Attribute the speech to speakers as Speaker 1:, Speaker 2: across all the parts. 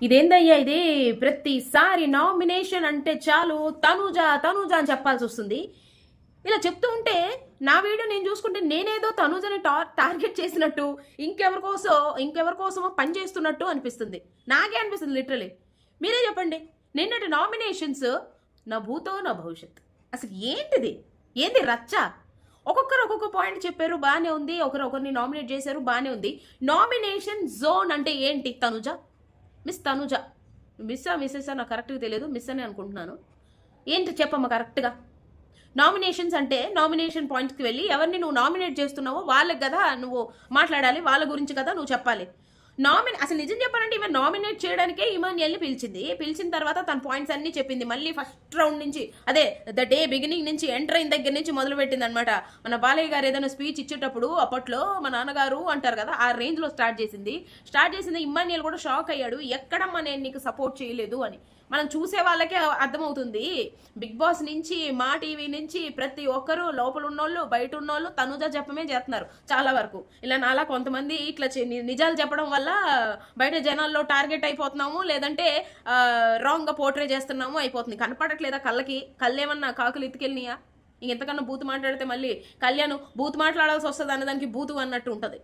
Speaker 1: ఇదేందయ్యా ఇది? ప్రతిసారి నామినేషన్ అంటే చాలు తనుజ తనుజ అని చెప్పాల్సి వస్తుంది. ఇలా చెప్తూ ఉంటే నా వీడియో నేను చూసుకుంటే నేనేదో తనుజని టార్గెట్ చేసినట్టు, ఇంకెవరి కోసమో పని చేస్తున్నట్టు అనిపిస్తుంది. నాకే అనిపిస్తుంది లిటరలీ. మీరే చెప్పండి. నిన్నటి నామినేషన్స్ నా భూతో నా భవిష్యత్. అసలు ఏంటిది? ఏంది రచ్చ? ఒక్కొక్కరు ఒక్కొక్క పాయింట్ చెప్పారు, బాగానే ఉంది. ఒకరిని నామినేట్ చేశారు, బాగానే ఉంది. నామినేషన్ జోన్ అంటే ఏంటి? తనుజ, మిస్ తనుజ, మిస్సెస్ నాకు కరెక్ట్గా తెలియదు, మిస్ అని అనుకుంటున్నాను. ఏంటి చెప్పమ్మా కరెక్ట్గా. నామినేషన్స్ అంటే నామినేషన్ పాయింట్కి వెళ్ళి ఎవరిని నువ్వు నామినేట్ చేస్తున్నావో వాళ్ళకి కదా నువ్వు మాట్లాడాలి, వాళ్ళ గురించి కదా నువ్వు చెప్పాలి. అసలు నిజం చెప్పాలంటే ఈమె నామినేట్ చేయడానికే ఇమాన్యుయల్ని పిలిచిన తర్వాత తన పాయింట్స్ అన్ని చెప్పింది. మళ్ళీ ఫస్ట్ రౌండ్ నుంచి, అదే ద డే బిగినింగ్ నుంచి, ఎంటర్ అయిన దగ్గర నుంచి మొదలు పెట్టింది అనమాట. మన బాలయ్య గారు ఏదైనా స్పీచ్ ఇచ్చేటప్పుడు అప్పట్లో మా నాన్నగారు అంటారు కదా, ఆ రేంజ్ లో స్టార్ట్ చేసింది. ఇమాన్యుయల్ కూడా షాక్ అయ్యాడు, ఎక్కడమ్మా నేను నీకు సపోర్ట్ చేయలేదు అని. మనం చూసే వాళ్ళకే అర్థమవుతుంది. బిగ్ బాస్ నుంచి, మా టీవీ నుంచి ప్రతి ఒక్కరు, లోపల ఉన్నోళ్ళు బయట ఉన్నోళ్ళు తనుజ చెప్పమే చేస్తున్నారు చాలా వరకు. ఇలా నాలా కొంతమంది ఇట్లా నిజాలు చెప్పడం వల్ల బయట జనాల్లో టార్గెట్ అయిపోతున్నాము, లేదంటే రాంగ్గా పోర్ట్రే చేస్తున్నాము అయిపోతుంది. కనపడట్లేదా కళ్ళకి? కళ్ళేమన్నా కాకులు ఎత్తుకెళ్ళినాయా? ఇంకెంతకన్నా బూతు మాట్లాడితే మళ్ళీ కళ్యాణ్ బూతు మాట్లాడాల్సి వస్తుంది అన్నదానికి బూతు అన్నట్టు ఉంటుంది.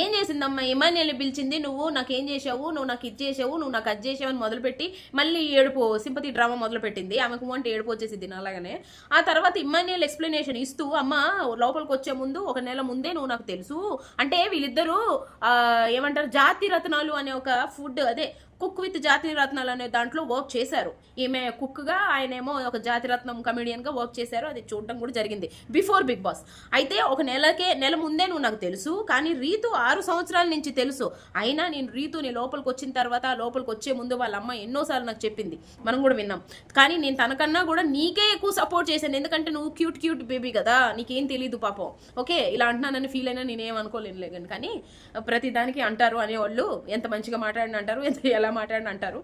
Speaker 1: ఏం చేసిందమ్మా? ఇమాన్యుయల్ని పిలిచింది, నువ్వు నాకేం చేసావు, నువ్వు నాకు ఇది చేసావు, నువ్వు నాకు అది చేసావు అని మొదలుపెట్టి మళ్ళీ ఏడుపు సింపతి డ్రామా మొదలుపెట్టింది. ఆమెకు అంటే ఏడుపు వచ్చేసింది అలాగనే. ఆ తర్వాత ఇమాన్యుయల్ ఎక్స్ప్లెనేషన్ ఇస్తూ, అమ్మ లోపలికి వచ్చే ముందు 1 నెల ముందే నువ్వు నాకు తెలుసు అంటే, వీళ్ళిద్దరూ ఏమంటారు, జాతి రత్నాలు అనే ఒక ఫుడ్, అదే కుక్ విత్ జాతి రత్నాలు అనే దాంట్లో వర్క్ చేశారు. ఈమె కుక్గా, ఆయనేమో ఒక జాతిరత్నం కమెడియన్గా వర్క్ చేశారు. అది చూడటం కూడా జరిగింది బిఫోర్ బిగ్ బాస్. అయితే 1 నెల ముందే నువ్వు నాకు తెలుసు, కానీ రీతు 6 సంవత్సరాల నుంచి తెలుసు. అయినా నేను రీతుని లోపలికి వచ్చిన తర్వాత, లోపలికి వచ్చే ముందు వాళ్ళ అమ్మ ఎన్నోసార్లు నాకు చెప్పింది, మనం కూడా విన్నాం. కానీ నేను తనకన్నా కూడా నీకే ఎక్కువ సపోర్ట్ చేశాను, ఎందుకంటే నువ్వు క్యూట్ బేబీ కదా, నీకేం తెలీదు పాపం. ఓకే, ఇలా అంటున్నానని ఫీల్ అయినా నేనేం అనుకోలేను. కానీ ప్రతి దానికి అంటారు అనేవాళ్ళు, ఎంత మంచిగా మాట్లాడిన అంటారు, ఎలా మాట్లాడిన అంటారు.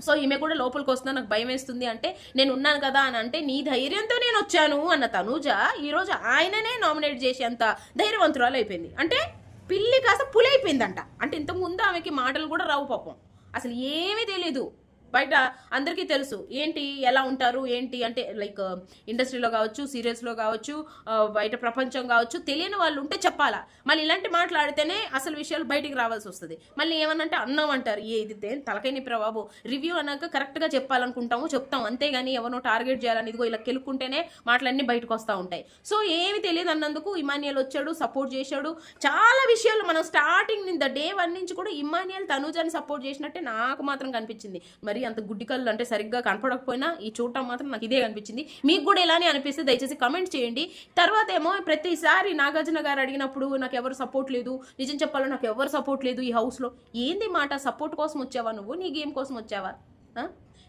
Speaker 1: సో ఈమె కూడా లోపలికి వస్తున్నా, నాకు భయం వేస్తుంది అంటే, నేను ఉన్నాను కదా అని అంటే, నీ ధైర్యంతో నేను వచ్చాను అన్న తనూజ ఈరోజు ఆయననే నామినేట్ చేసి అంత ధైర్యవంతురాలు అయిపోయింది. అంటే పిల్లి కాస్త పులి అయిపోయిందంట. అంటే ఇంతకుముందు ఆమెకి మాటలు కూడా రావు పాపం, అసలు ఏమీ తెలీదు. బయట అందరికీ తెలుసు ఏంటి, ఎలా ఉంటారు ఏంటి అంటే, లైక్ ఇండస్ట్రీలో కావచ్చు, సీరియల్స్లో కావచ్చు, బయట ప్రపంచం కావచ్చు, తెలియని వాళ్ళు ఉంటే చెప్పాలా. మళ్ళీ ఇలాంటి మాట్లాడితేనే అసలు విషయాలు బయటికి రావాల్సి వస్తుంది. మళ్ళీ ఏమన్నంటే అన్నాం అంటారు. ఇది తలకై నిప్రా బాబు. రివ్యూ అన్నాక కరెక్ట్గా చెప్పాలనుకుంటాము, చెప్తాం, అంతేగాని ఎవరినో టార్గెట్ చేయాలని ఇదిగో ఇలా కెలుక్కుంటేనే మాటలన్నీ బయటకు వస్తూ ఉంటాయి. సో ఏమి తెలియదు అన్నందుకు ఇమాన్యుయల్ వచ్చాడు, సపోర్ట్ చేశాడు. చాలా విషయాలు మనం స్టార్టింగ్ ద డే 1 నుంచి కూడా ఇమాన్యుయల్ తనూజాని సపోర్ట్ చేసినట్టే నాకు మాత్రం కనిపించింది. మరి అంత గుడ్డి కళ్ళు అంటే సరిగ్గా కనపడకపోయినా ఈ చూడటం మాత్రం నాకు ఇదే కనిపించింది. మీకు కూడా ఇలానే అనిపిస్తే దయచేసి కమెంట్ చేయండి. తర్వాత ఏమో ప్రతిసారి నాగార్జున గారు అడిగినప్పుడు నాకు ఎవరు సపోర్ట్ లేదు, నిజం చెప్పాలో నాకు ఎవరు సపోర్ట్ లేదు ఈ హౌస్లో. ఏంది మాట? సపోర్ట్ కోసం వచ్చావా నువ్వు? నీ గేమ్ కోసం వచ్చావా?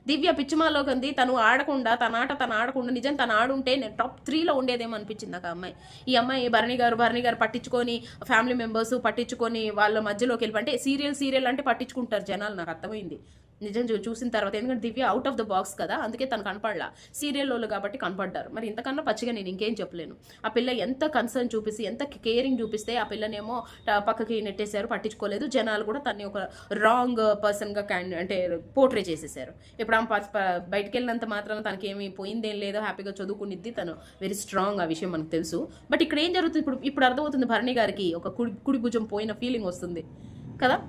Speaker 1: దివ్య పిచ్చిమాలోకి ఉంది, తను ఆడకుండా, తన ఆట తను ఆడకుండా, నిజం తను ఆడుంటే నేను టాప్ 3లో ఉండేదేమో అనిపించింది నాకు. అమ్మాయి, ఈ అమ్మాయి భరణి గారు పట్టించుకొని, ఫ్యామిలీ మెంబర్స్ పట్టించుకొని వాళ్ళ మధ్యలోకి వెళ్ళి, అంటే సీరియల్ అంటే పట్టించుకుంటారు జనాలు, నాకు అర్థమైంది నిజం చూసిన తర్వాత. ఎందుకంటే దివ్య అవుట్ ఆఫ్ ద బాక్స్ కదా, అందుకే తను కనపడలా. సీరియల్ వాళ్ళు కాబట్టి కనపడ్డారు. మరి ఇంతకన్నా పచ్చిగా నేను ఇంకేం చెప్పలేను. ఆ పిల్ల ఎంత కన్సర్న్ చూపిస్తే, ఎంత కేరింగ్ చూపిస్తే ఆ పిల్లనేమో పక్కకి నెట్టేశారు, పట్టించుకోలేదు. జనాలు కూడా తన్ని ఒక రాంగ్ పర్సన్గా అంటే పోర్ట్రే చేసేసారు. ఇప్పుడు ఆమె బయటకు వెళ్ళినంత మాత్రం తనకేమి పోయిందేం లేదో, హ్యాపీగా చదువుకునిద్ది, తను వెరీ స్ట్రాంగ్, ఆ విషయం మనకు తెలుసు. బట్ ఇక్కడ ఏం జరుగుతుంది ఇప్పుడు అర్థమవుతుంది. భరణి గారికి ఒక కుడి భుజం పోయిన ఫీలింగ్ వస్తుంది కదా.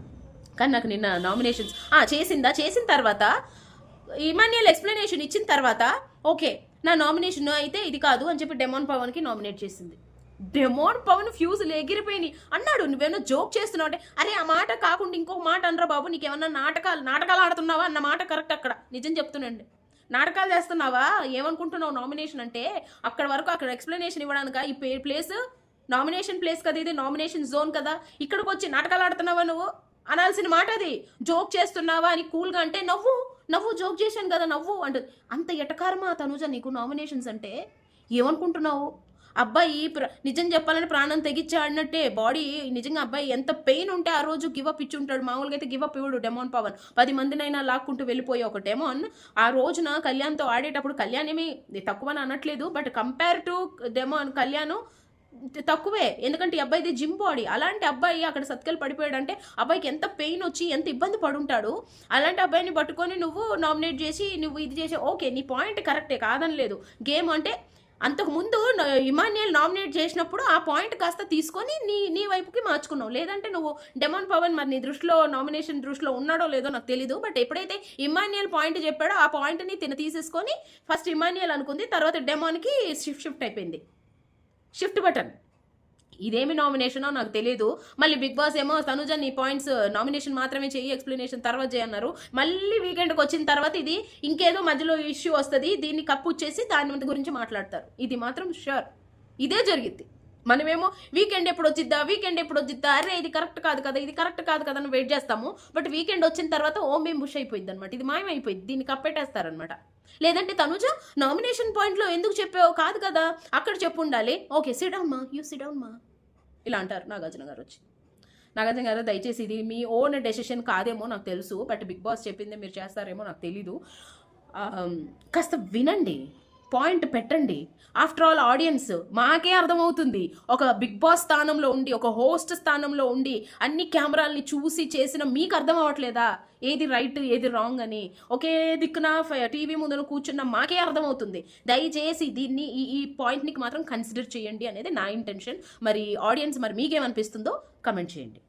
Speaker 1: కానీ నాకు నిన్న నామినేషన్స్ చేసిన తర్వాత ఇమాన్యుయల్ ఎక్స్ప్లెనేషన్ ఇచ్చిన తర్వాత, ఓకే నా నామినేషన్ అయితే ఇది కాదు అని చెప్పి డెమోన్ పవన్కి నామినేట్ చేసింది. డెమోన్ పవన్ ఫ్యూజులు ఎగిరిపోయినాయి. అన్నాడు, నువ్వేమన్నా జోక్ చేస్తున్నావు అంటే, అరే ఆ మాట కాకుండా ఇంకొక మాట అనరా బాబు, నీకేమన్నా నాటకాలు ఆడుతున్నావా అన్న మాట కరెక్ట్. అక్కడ నిజం చెప్తున్నాండి, నాటకాలు చేస్తున్నావా? ఏమనుకుంటున్నావు నామినేషన్ అంటే? అక్కడ ఎక్స్ప్లెనేషన్ ఇవ్వడానిక ఈ ప్లేస్? నామినేషన్ ప్లేస్ కదా ఇది, నామినేషన్ జోన్ కదా. ఇక్కడికి వచ్చి నాటకాలు ఆడుతున్నావా నువ్వు అనాల్సిన మాట అది. జోక్ చేస్తున్నావా అని కూల్గా అంటే, నవ్వు జోక్ చేశాను కదా నవ్వు అంటుంది. అంత ఎటకారమా తనుజ నీకు నామినేషన్స్ అంటే? ఏమనుకుంటున్నావు? అబ్బాయి నిజం చెప్పాలని ప్రాణం తెగించా అన్నట్టే. బాడీ నిజంగా అబ్బాయి ఎంత పెయిన్ ఉంటే ఆ రోజు గివప్ ఇచ్చి ఉంటాడు. మామూలుగా అయితే గివప్ ఇవ్వడు డెమోన్ పవన్. 10 మందినైనా లాక్కుంటూ వెళ్ళిపోయే ఒక డెమోన్ ఆ రోజున కళ్యాణ్తో ఆడేటప్పుడు, కళ్యాణ్ ఏమి తక్కువని అనట్లేదు, but compare to demon Kalyan తక్కువే. ఎందుకంటే ఈ అబ్బాయిది జిమ్ బాడీ. అలాంటి అబ్బాయి అక్కడ సత్కెళ్ళి పడిపోయాడంటే అబ్బాయికి ఎంత పెయిన్ వచ్చి ఎంత ఇబ్బంది పడుంటాడు. అలాంటి అబ్బాయిని పట్టుకొని నువ్వు నామినేట్ చేసి నువ్వు ఇది చేసి ఓకే, నీ పాయింట్ కరెక్టే, కాదనలేదు. గేమ్ అంటే అంతకుముందు ఇమాన్యుయల్ నామినేట్ చేసినప్పుడు ఆ పాయింట్ కాస్త తీసుకొని నీ వైపుకి మార్చుకున్నావు. లేదంటే నువ్వు డెమాన్ పవన్ మరి నీ దృష్టిలో నామినేషన్ దృష్టిలో ఉన్నాడో లేదో నాకు తెలీదు. బట్ ఎప్పుడైతే ఇమాన్యుయల్ పాయింట్ చెప్పాడో ఆ పాయింట్ని తీసేసుకొని ఫస్ట్ ఇమాన్యుయల్ అనుకుంది, తర్వాత డెమాన్కి షిఫ్ట్ అయిపోయింది. Shift button. ఇదేమి నామినేషనో నాకు తెలియదు. మళ్ళీ బిగ్ బాస్ ఏమో తనుజ నీ పాయింట్స్ నామినేషన్ మాత్రమే చెయ్యి, ఎక్స్ప్లెనేషన్ తర్వాత చేయన్నారు. మళ్ళీ వీకెండ్కి వచ్చిన తర్వాత ఇది ఇంకేదో మధ్యలో ఇష్యూ వస్తుంది, దీన్ని కప్పుచ్చేసి దాని గురించి మాట్లాడతారు. ఇది మాత్రం షూర్, ఇదే జరిగింది. మనమేమో వీకెండ్ ఎప్పుడు వచ్చిద్దా, అరే ఇది కరెక్ట్ కాదు కదా, ఇది కరెక్ట్ కాదు కదా అని వెయిట్ చేస్తాము. బట్ వీకెండ్ వచ్చిన తర్వాత మేము బుష్ అయిపోయింది అనమాట, ఇది మాయమైపోయింది, దీన్ని కప్పెట్టేస్తారనమాట. లేదంటే తనుజ నామినేషన్ పాయింట్లో ఎందుకు చెప్పావు, కాదు కదా అక్కడ చెప్పు ఉండాలి, ఓకే సిడౌన్ మా ఇలా అంటారు నాగార్జున గారు వచ్చి. నాగార్జున గారు దయచేసి ఇది మీ ఓన్ డెసిషన్ కాదేమో నాకు తెలుసు, బట్ బిగ్ బాస్ చెప్పిందే మీరు చేస్తారేమో నాకు తెలీదు. కాస్త వినండి, పాయింట్ పెట్టండి. ఆఫ్టర్ ఆల్ ఆడియన్స్ మాకే అర్థమవుతుంది. ఒక బిగ్ బాస్ స్థానంలో ఉండి, ఒక హోస్ట్ స్థానంలో ఉండి అన్ని కెమెరాల్ని చూసి చేసిన మీకు అర్థం అవ్వట్లేదా ఏది రైట్ ఏది రాంగ్ అని? ఒకే దిక్కున టీవీ ముందు కూర్చున్న మాకే అర్థమవుతుంది. దయచేసి దీన్ని ఈ పాయింట్ని మాత్రం కన్సిడర్ చేయండి అనేది నా ఇంటెన్షన్. మరి ఆడియన్స్ మరి మీకేమనిపిస్తుందో కమెంట్ చేయండి.